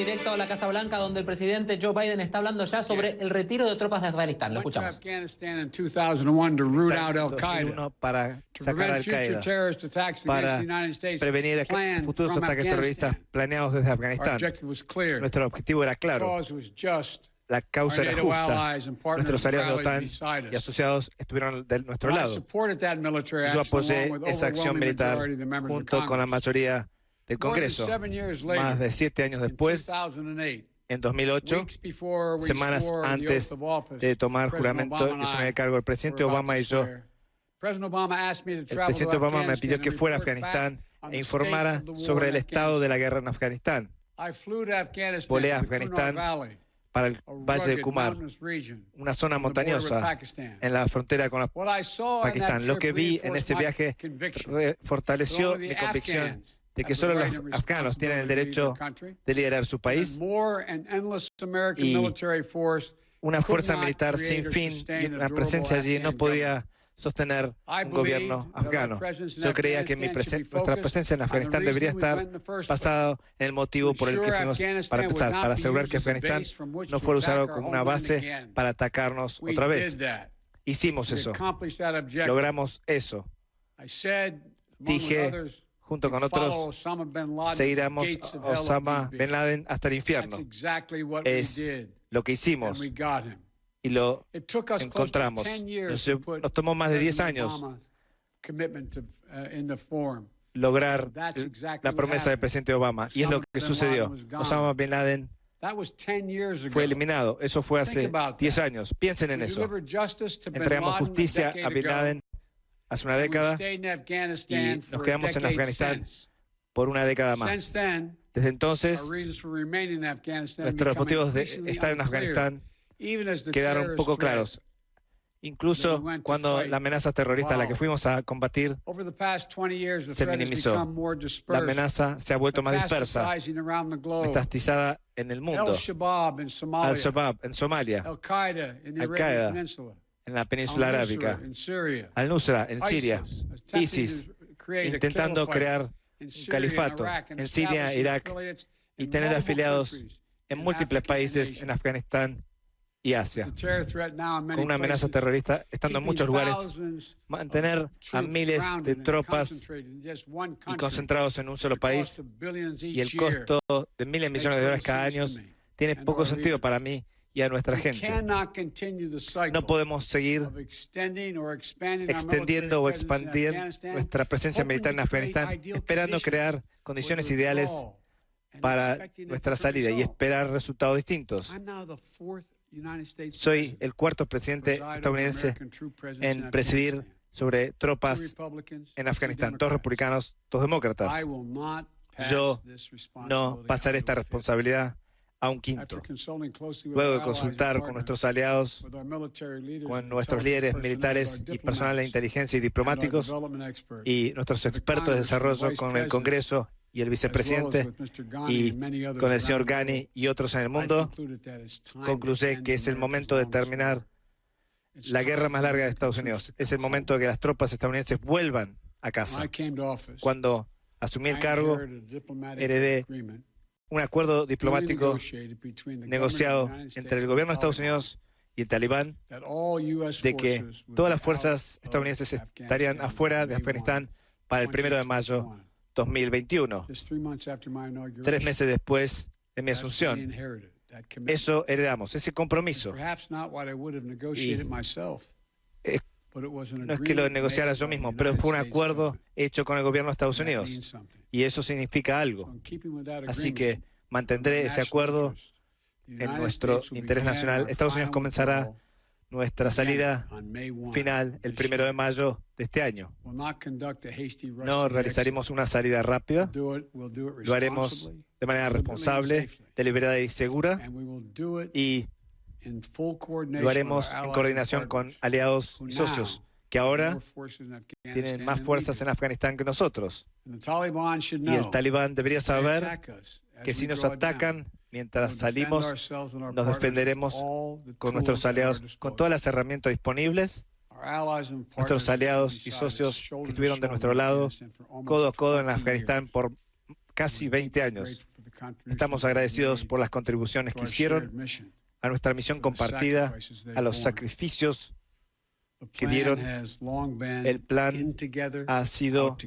directo a la Casa Blanca, donde el presidente Joe Biden está hablando ya sobre el retiro de tropas de Afganistán. Lo escuchamos. Para sacar a Al-Qaeda, para prevenir futuros ataques terroristas planeados desde Afganistán. Nuestro objetivo era claro. La causa era justa. Nuestros aliados de OTAN y asociados estuvieron de nuestro lado. Yo apoyé esa acción militar junto con la mayoría del Congreso. Más de 7 años después, en 2008, semanas antes de tomar juramento y asumir el cargo, el presidente Obama y yo, el presidente Obama me pidió que fuera a Afganistán e informara sobre el estado de la guerra en Afganistán. Volé a Afganistán para el Valle de Kumar, una zona montañosa en la frontera con Pakistán. Lo que vi en ese viaje fortaleció mi convicción de que solo los afganos tienen el derecho de liderar su país, y una fuerza militar sin fin y una presencia allí no podía sostener un gobierno afgano. Yo creía que nuestra presencia en Afganistán debería estar basada en el motivo por el que fuimos para empezar, para asegurar que Afganistán no fuera usado como una base para atacarnos otra vez. Hicimos eso. Logramos eso. Dije, junto con otros, seguiremos a Osama Bin Laden hasta el infierno. Es lo que hicimos y lo encontramos. Nos tomó más de 10 años lograr la promesa del presidente Obama, y es lo que sucedió. Osama Bin Laden fue eliminado. Eso fue hace 10 años. Piensen en eso. Entregamos justicia a Bin Laden hace una década y nos quedamos en Afganistán por una década más. Desde entonces, nuestros motivos de estar en Afganistán quedaron poco claros. Incluso cuando la amenaza terrorista a la que fuimos a combatir se minimizó. La amenaza se ha vuelto más dispersa, metastizada en el mundo. Al-Shabaab en Somalia, Al-Qaeda en la península arábica, Al-Nusra en Siria, ISIS intentando crear un califato en Siria, Irak, y tener afiliados en múltiples países en Afganistán y Asia. Con una amenaza terrorista estando en muchos lugares, mantener a miles de tropas y concentrados en un solo país, y el costo de miles de millones de dólares cada año, tiene poco sentido para mí y a nuestra gente. No podemos seguir extendiendo o expandiendo nuestra presencia militar en Afganistán, esperando crear condiciones ideales para nuestra salida y esperar resultados distintos. Soy el cuarto presidente estadounidense en presidir sobre tropas en Afganistán, todos republicanos, todos demócratas. Yo no pasaré esta responsabilidad a un quinto. Luego de consultar con nuestros aliados, con nuestros líderes militares y personal de inteligencia y diplomáticos, y nuestros expertos de desarrollo con el Congreso y el vicepresidente, y con el señor Ghani y otros en el mundo, concluye que es el momento de terminar la guerra más larga de Estados Unidos. Es el momento de que las tropas estadounidenses vuelvan a casa. Cuando asumí el cargo, heredé un acuerdo diplomático negociado entre el gobierno de Estados Unidos y el Talibán, de que todas las fuerzas estadounidenses estarían afuera de Afganistán para el 1 de mayo 2021, 3 meses después de mi asunción. Eso heredamos, ese compromiso. No es que lo negociara yo mismo, pero fue un acuerdo hecho con el gobierno de Estados Unidos, y eso significa algo. Así que mantendré ese acuerdo en nuestro interés nacional. Estados Unidos comenzará nuestra salida final el 1 de mayo de este año. No realizaremos una salida rápida, lo haremos de manera responsable, deliberada y segura, y lo haremos en coordinación con aliados y socios que ahora tienen más fuerzas en Afganistán que nosotros. Y el Talibán debería saber que si nos atacan mientras salimos, nos defenderemos con nuestros aliados, con todas las herramientas disponibles. Nuestros aliados y socios que estuvieron de nuestro lado, codo a codo en Afganistán por casi 20 años. Estamos agradecidos por las contribuciones que hicieron a nuestra misión compartida, a los sacrificios que dieron. El plan ha sido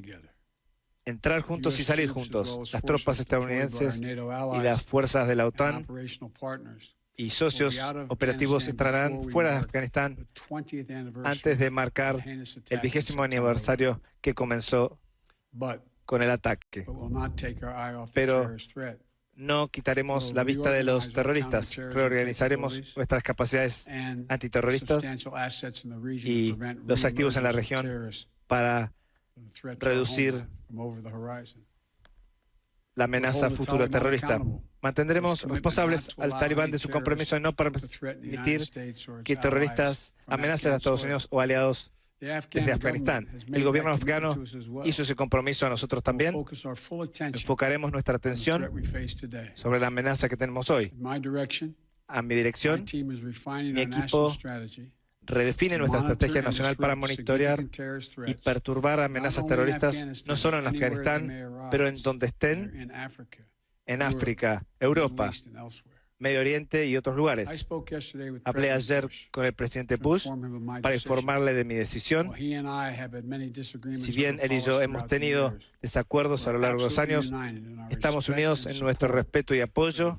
entrar juntos y salir juntos. Las tropas estadounidenses y las fuerzas de la OTAN y socios operativos estarán fuera de Afganistán antes de marcar el 20º aniversario que comenzó con el ataque. Pero no quitaremos la vista de los terroristas. Reorganizaremos nuestras capacidades antiterroristas y los activos en la región para reducir la amenaza futura terrorista. Mantendremos responsables al Talibán de su compromiso de no permitir que terroristas amenacen a Estados Unidos o aliados desde Afganistán. El gobierno afgano hizo ese compromiso a nosotros también. Enfocaremos nuestra atención sobre la amenaza que tenemos hoy. A mi dirección, mi equipo redefine nuestra estrategia nacional para monitorear y perturbar amenazas terroristas, no solo en Afganistán, pero en donde estén, en África, Europa, Medio Oriente y otros lugares. Hablé ayer con el presidente Bush para informarle de mi decisión. Si bien él y yo hemos tenido desacuerdos a lo largo de los años, estamos unidos en nuestro respeto y apoyo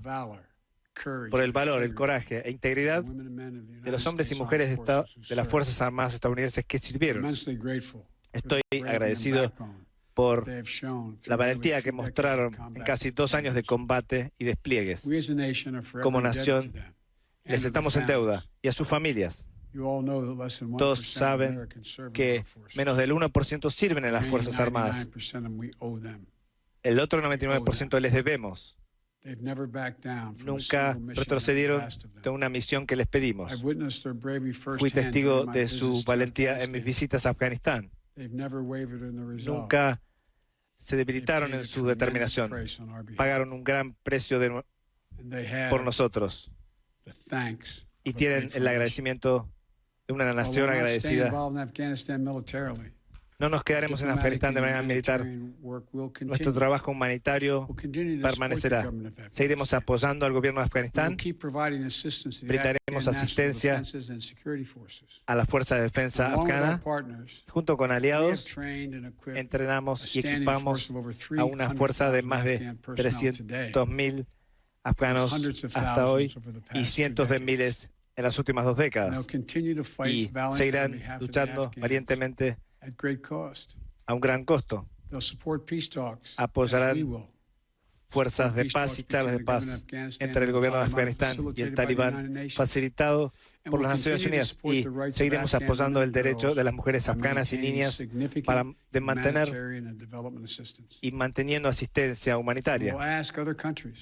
por el valor, el coraje e integridad de los hombres y mujeres de las Fuerzas Armadas estadounidenses que sirvieron. Estoy agradecido por la valentía que mostraron en casi 2 años de combate y despliegues. Como nación, les estamos en deuda, y a sus familias. Todos saben que menos del 1% sirven en las Fuerzas Armadas. El otro 99% les debemos. Nunca retrocedieron de una misión que les pedimos. Fui testigo de su valentía en mis visitas a Afganistán. Nunca se debilitaron en su determinación. Pagaron un gran precio por nosotros. Y tienen el agradecimiento de una nación agradecida. No nos quedaremos en Afganistán de manera militar. Nuestro trabajo humanitario permanecerá. Seguiremos apoyando al gobierno de Afganistán. Brindaremos asistencia a la Fuerza de Defensa afgana. Junto con aliados, entrenamos y equipamos a una fuerza de más de 300.000 afganos hasta hoy y cientos de miles en las últimas 2 décadas. Y seguirán luchando valientemente a un gran costo. Apoyarán fuerzas de paz y charlas de paz entre el gobierno de Afganistán y el Talibán, facilitado por las Naciones Unidas, y seguiremos apoyando el derecho de las mujeres afganas y niñas para mantener y manteniendo asistencia humanitaria.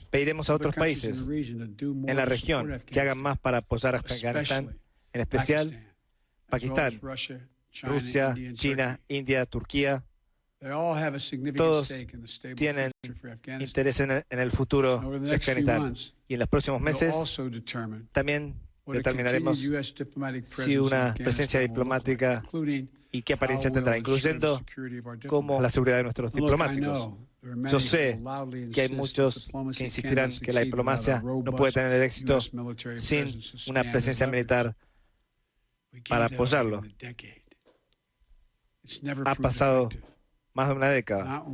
Pediremos a otros países en la región que hagan más para apoyar a Afganistán, en especial Pakistán, Rusia, China, India, Turquía. Todos tienen interés en el futuro de Afganistán. Y en los próximos meses también determinaremos si una presencia diplomática y qué apariencia tendrá, incluyendo como la seguridad de nuestros diplomáticos. Yo sé que hay muchos que insistirán que la diplomacia no puede tener éxito sin una presencia militar para apoyarlo. Ha pasado más de una década.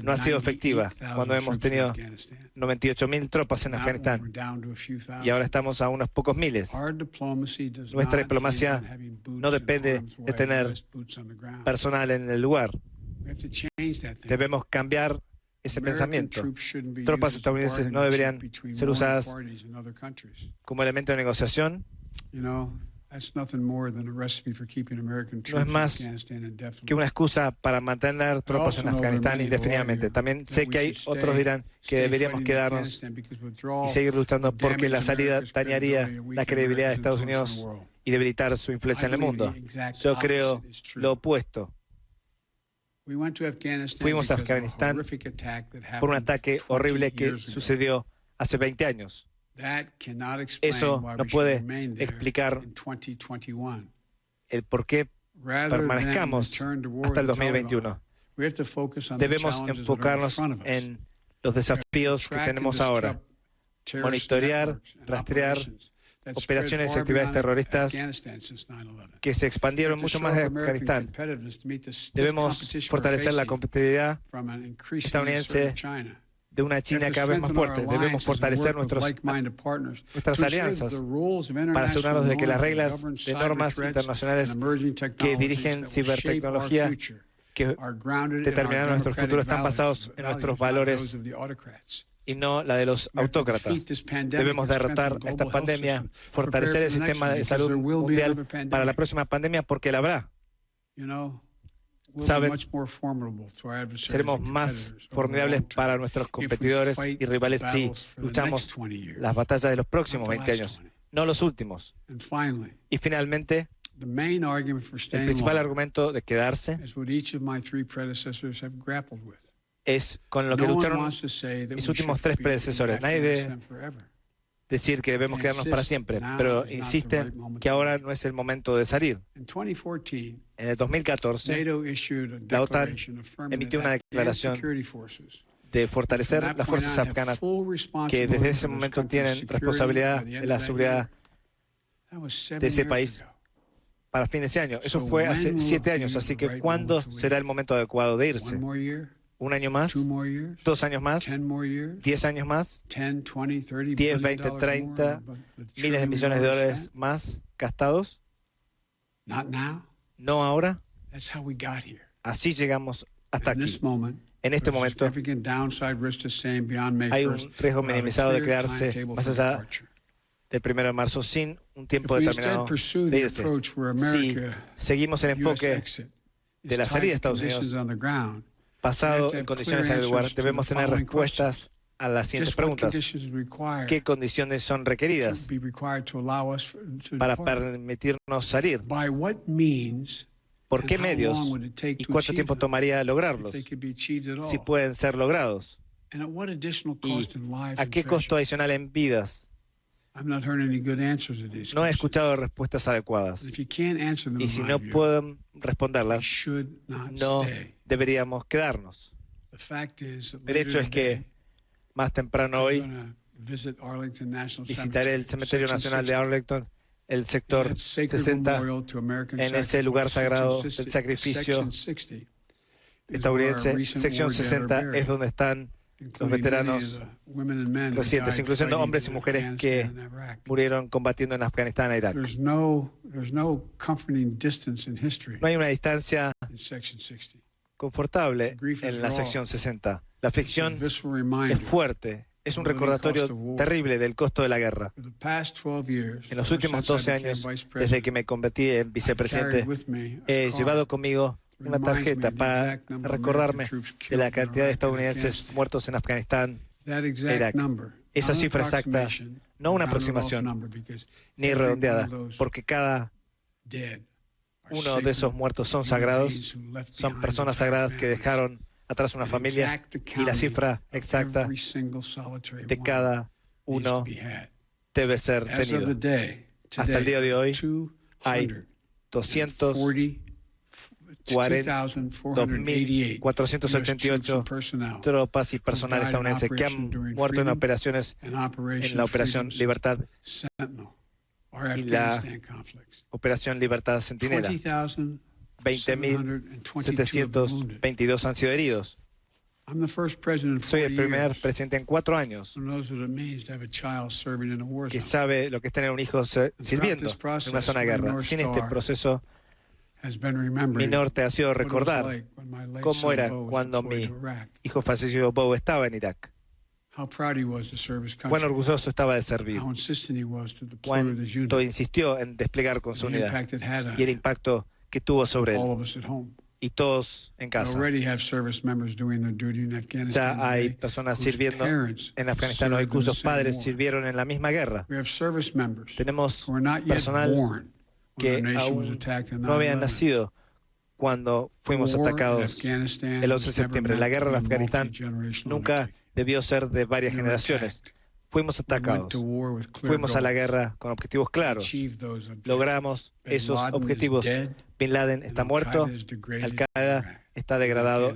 No ha sido efectiva cuando hemos tenido 98.000 tropas en Afganistán y ahora estamos a unos pocos miles. Nuestra diplomacia no depende de tener personal en el lugar. Debemos cambiar ese pensamiento. Tropas estadounidenses no deberían ser usadas como elemento de negociación. No es más que una excusa para mantener tropas en Afganistán indefinidamente. También sé que hay otros dirán que deberíamos quedarnos y seguir luchando porque la salida dañaría la credibilidad de Estados Unidos y debilitar su influencia en el mundo. Yo creo lo opuesto. Fuimos a Afganistán por un ataque horrible que sucedió hace 20 años. Eso no puede explicar el por qué permanezcamos hasta el 2021. Debemos enfocarnos en los desafíos que tenemos ahora. Monitorear, rastrear operaciones y actividades terroristas que se expandieron mucho más de Afganistán. Debemos fortalecer la competitividad estadounidense de una China cada vez más fuerte. Debemos fortalecer nuestras alianzas para asegurarnos de que las reglas de normas internacionales que dirigen cibertecnología que determinarán nuestro futuro están basados en nuestros valores y no la de los autócratas. Debemos derrotar a esta pandemia, fortalecer el sistema de salud mundial para la próxima pandemia, porque la habrá. Saben, seremos más formidables para nuestros competidores y rivales si luchamos las batallas de los próximos 20 años, no los últimos. Y finalmente, el principal argumento de quedarse es con lo que lucharon mis últimos 3 predecesores. Nadie debe decir que debemos quedarnos para siempre, pero insisten que ahora no es el momento de salir. En el 2014, la OTAN emitió una declaración de fortalecer las fuerzas afganas que desde ese momento tienen responsabilidad de la seguridad de ese país para fin de ese año. Eso fue hace 7 años, así que ¿cuándo será el momento adecuado de irse? ¿1 año más? 2 años más? 10 años más? 10, 20, 30 miles de millones de dólares más gastados? No ahora. Así llegamos hasta aquí. En este momento hay un riesgo minimizado de quedarse más allá del 1 de marzo sin un tiempo determinado de irse. Si seguimos el enfoque de la salida de Estados Unidos basado en condiciones en el lugar, debemos tener respuestas a las siguientes preguntas. ¿Qué condiciones son requeridas para permitirnos salir? ¿Por qué medios y cuánto tiempo tomaría lograrlos? Si pueden ser logrados. ¿Y a qué costo adicional en vidas? No he escuchado respuestas adecuadas. Y si no pueden responderlas, no deberíamos quedarnos. El hecho es que más temprano hoy visitaré el Cementerio Nacional de Arlington, el sector 60, en ese lugar sagrado del sacrificio estadounidense. Sección 60 es donde están los veteranos recientes, incluyendo hombres y mujeres que murieron combatiendo en Afganistán e Irak. No hay una distancia confortable en la sección 60. La aflicción es fuerte. Es un recordatorio terrible del costo de la guerra. En los últimos 12 años, desde que me convertí en vicepresidente, he llevado conmigo una tarjeta para recordarme de la cantidad de estadounidenses muertos en Afganistán e Irak. Esa cifra exacta, no una aproximación, ni redondeada, porque cada uno de esos muertos son sagrados, son personas sagradas que dejaron atrás una familia, y la cifra exacta de cada uno debe ser tenido. Hasta el día de hoy hay 242.488 tropas y personal estadounidense que han muerto en operaciones en la Operación Libertad y la Operación Libertad Centinela. 20.722 han sido heridos. Soy el primer presidente en 4 años que sabe lo que es tener un hijo sirviendo en una zona de guerra. Sin este proceso, mi norte ha sido recordar cómo era cuando mi hijo fallecido Bo estaba en Irak. Cuán orgulloso estaba de servir. Cuánto insistió en desplegar con su unidad y el impacto que tuvo sobre él y todos en casa. Ya hay personas sirviendo en Afganistán hoy cuyos padres sirvieron en la misma guerra. Tenemos personal que aún no habían nacido cuando fuimos atacados el 11 de septiembre. La guerra en Afganistán nunca debió ser de varias generaciones. Fuimos atacados. Fuimos a la guerra con objetivos claros. Logramos esos objetivos. Bin Laden está muerto. Al-Qaeda está degradado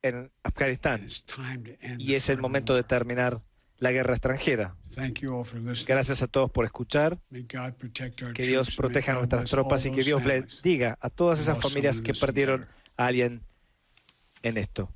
en Afganistán y es el momento de terminar la guerra extranjera. Gracias a todos por escuchar. Que Dios proteja a nuestras tropas y que Dios bendiga a todas esas familias que perdieron a alguien en esto.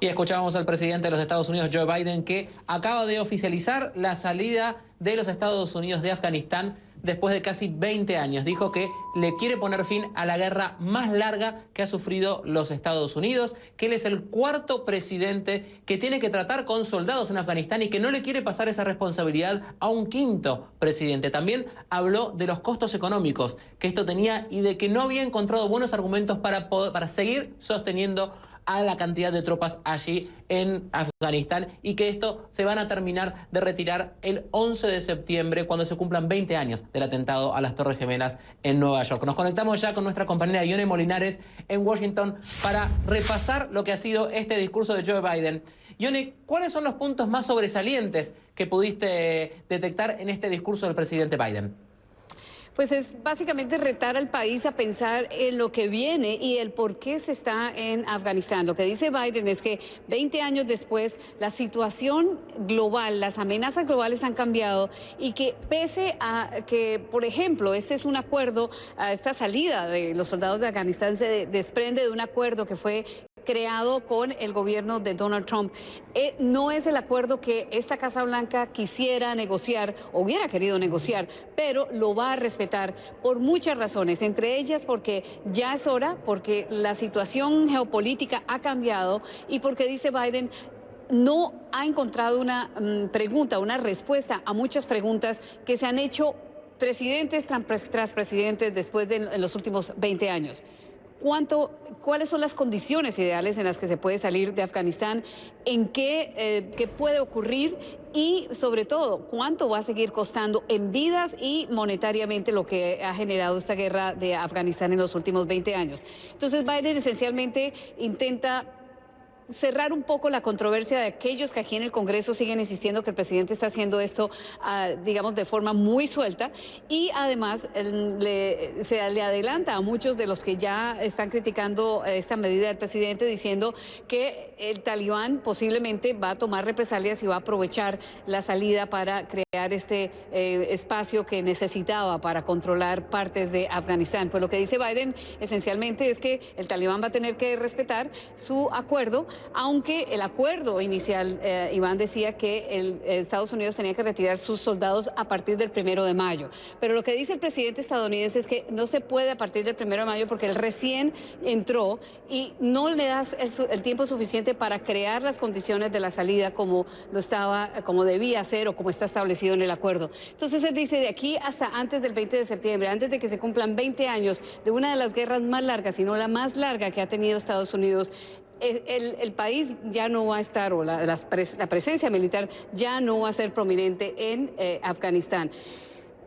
Y escuchábamos al presidente de los Estados Unidos, Joe Biden, que acaba de oficializar la salida de los Estados Unidos de Afganistán después de casi 20 años. Dijo que le quiere poner fin a la guerra más larga que ha sufrido los Estados Unidos, que él es el cuarto presidente que tiene que tratar con soldados en Afganistán y que no le quiere pasar esa responsabilidad a un quinto presidente. También habló de los costos económicos que esto tenía y de que no había encontrado buenos argumentos para seguir sosteniendo a la cantidad de tropas allí en Afganistán y que esto se van a terminar de retirar el 11 de septiembre cuando se cumplan 20 años del atentado a las Torres Gemelas en Nueva York. Nos conectamos ya con nuestra compañera Ione Molinares en Washington para repasar lo que ha sido este discurso de Joe Biden. Ione, ¿cuáles son los puntos más sobresalientes que pudiste detectar en este discurso del presidente Biden? Pues es básicamente retar al país a pensar en lo que viene y el por qué se está en Afganistán. Lo que dice Biden es que 20 años después la situación global, las amenazas globales han cambiado y que pese a que, por ejemplo, este es un acuerdo, esta salida de los soldados de Afganistán se desprende de un acuerdo que fue creado con el gobierno de Donald Trump. No es el acuerdo que esta Casa Blanca quisiera negociar o hubiera querido negociar, pero lo va a respetar por muchas razones, entre ellas porque ya es hora, porque la situación geopolítica ha cambiado y porque, dice Biden, no ha encontrado una pregunta, una respuesta a muchas preguntas que se han hecho presidentes tras presidentes después de en los últimos 20 años. ¿Cuáles son las condiciones ideales en las que se puede salir de Afganistán? ¿En qué puede ocurrir? Y sobre todo, ¿cuánto va a seguir costando en vidas y monetariamente lo que ha generado esta guerra de Afganistán en los últimos 20 años? Entonces Biden esencialmente intenta cerrar un poco la controversia de aquellos que aquí en el Congreso siguen insistiendo que el presidente está haciendo esto, digamos, de forma muy suelta, y además se le adelanta a muchos de los que ya están criticando esta medida del presidente, diciendo que el talibán posiblemente va a tomar represalias y va a aprovechar la salida para crear este espacio que necesitaba para controlar partes de Afganistán. Pues lo que dice Biden esencialmente es que el talibán va a tener que respetar su acuerdo, aunque el acuerdo inicial, Iván, decía que Estados Unidos tenía que retirar sus soldados a partir del 1 de mayo. Pero lo que dice el presidente estadounidense es que no se puede a partir del 1 de mayo porque él recién entró y no le das el tiempo suficiente para crear las condiciones de la salida como debía hacer o como está establecido en el acuerdo. Entonces él dice, de aquí hasta antes del 20 de septiembre, antes de que se cumplan 20 años de una de las guerras más largas, si no la más larga que ha tenido Estados Unidos, el país ya no va a estar, o la presencia militar ya no va a ser prominente en Afganistán.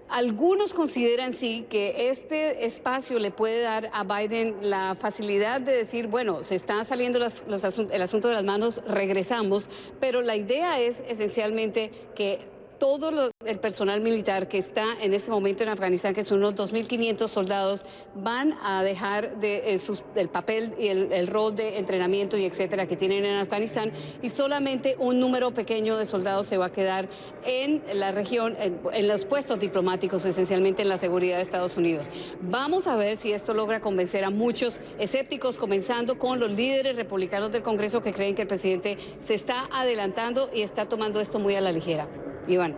Algunos consideran sí que este espacio le puede dar a Biden la facilidad de decir, bueno, se está saliendo el asunto de las manos, regresamos, pero la idea es esencialmente que todo el personal militar que está en este momento en Afganistán, que son unos 2.500 soldados, van a dejar el papel y el rol de entrenamiento y etcétera que tienen en Afganistán, y solamente un número pequeño de soldados se va a quedar en la región, en los puestos diplomáticos, esencialmente en la seguridad de Estados Unidos. Vamos a ver si esto logra convencer a muchos escépticos, comenzando con los líderes republicanos del Congreso que creen que el presidente se está adelantando y está tomando esto muy a la ligera. Iván.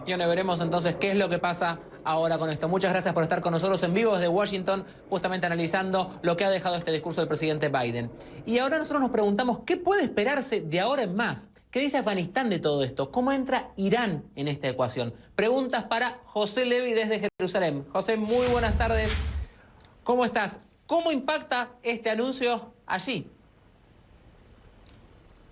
Y ahora veremos entonces qué es lo que pasa ahora con esto. Muchas gracias por estar con nosotros en vivo desde Washington, justamente analizando lo que ha dejado este discurso del presidente Biden. Y ahora nosotros nos preguntamos qué puede esperarse de ahora en más. ¿Qué dice Afganistán de todo esto? ¿Cómo entra Irán en esta ecuación? Preguntas para José Levi desde Jerusalén. José, muy buenas tardes. ¿Cómo estás? ¿Cómo impacta este anuncio allí?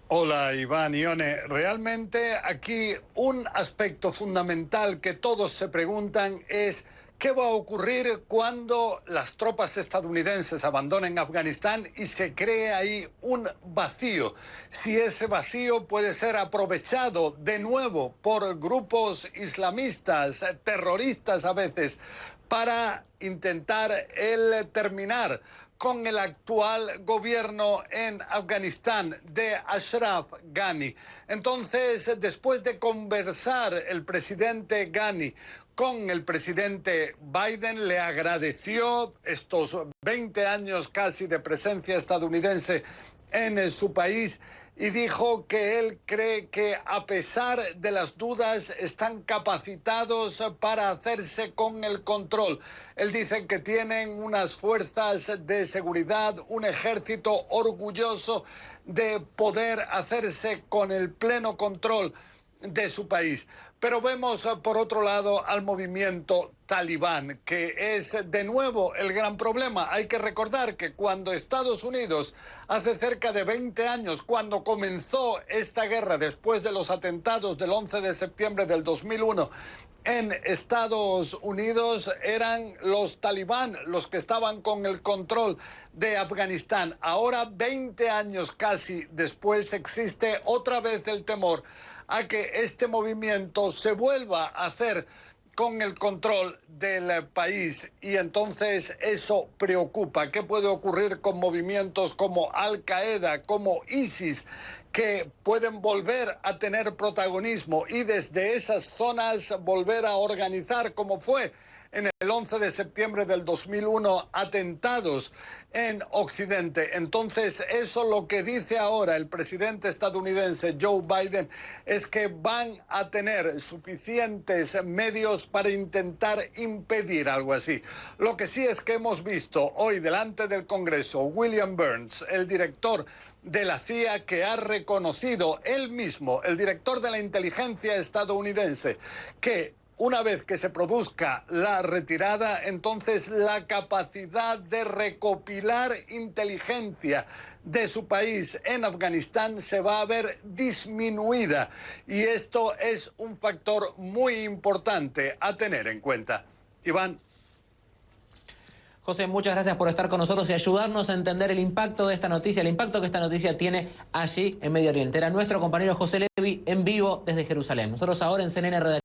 Hola, Iván, Ione. Realmente aquí un aspecto fundamental que todos se preguntan es ¿qué va a ocurrir cuando las tropas estadounidenses abandonen Afganistán y se cree ahí un vacío? Si ese vacío puede ser aprovechado de nuevo por grupos islamistas, terroristas a veces, para intentar terminar con el actual gobierno en Afganistán de Ashraf Ghani. Entonces, después de conversar el presidente Ghani con el presidente Biden, le agradeció estos 20 años casi de presencia estadounidense en su país y dijo que él cree que a pesar de las dudas están capacitados para hacerse con el control. Él dice que tienen unas fuerzas de seguridad, un ejército orgulloso de poder hacerse con el pleno control de su país. Pero vemos por otro lado al movimiento talibán, que es de nuevo el gran problema. Hay que recordar que cuando Estados Unidos, hace cerca de 20 años, cuando comenzó esta guerra después de los atentados del 11 de septiembre del 2001, en Estados Unidos eran los talibán los que estaban con el control de Afganistán. Ahora, 20 años casi después, existe otra vez el temor a que este movimiento se vuelva a hacer con el control del país, y entonces eso preocupa. ¿Qué puede ocurrir con movimientos como Al-Qaeda, como ISIS, que pueden volver a tener protagonismo y desde esas zonas volver a organizar, como fue en el 11 de septiembre del 2001, atentados en Occidente? Entonces, eso lo que dice ahora el presidente estadounidense Joe Biden es que van a tener suficientes medios para intentar impedir algo así. Lo que sí es que hemos visto hoy delante del Congreso William Burns, el director de la CIA, que ha reconocido él mismo, el director de la inteligencia estadounidense, que una vez que se produzca la retirada, entonces la capacidad de recopilar inteligencia de su país en Afganistán se va a ver disminuida. Y esto es un factor muy importante a tener en cuenta. Iván. José, muchas gracias por estar con nosotros y ayudarnos a entender el impacto de esta noticia, el impacto que esta noticia tiene allí en Medio Oriente. Era nuestro compañero José Levi en vivo desde Jerusalén. Nosotros ahora en CNN Redacción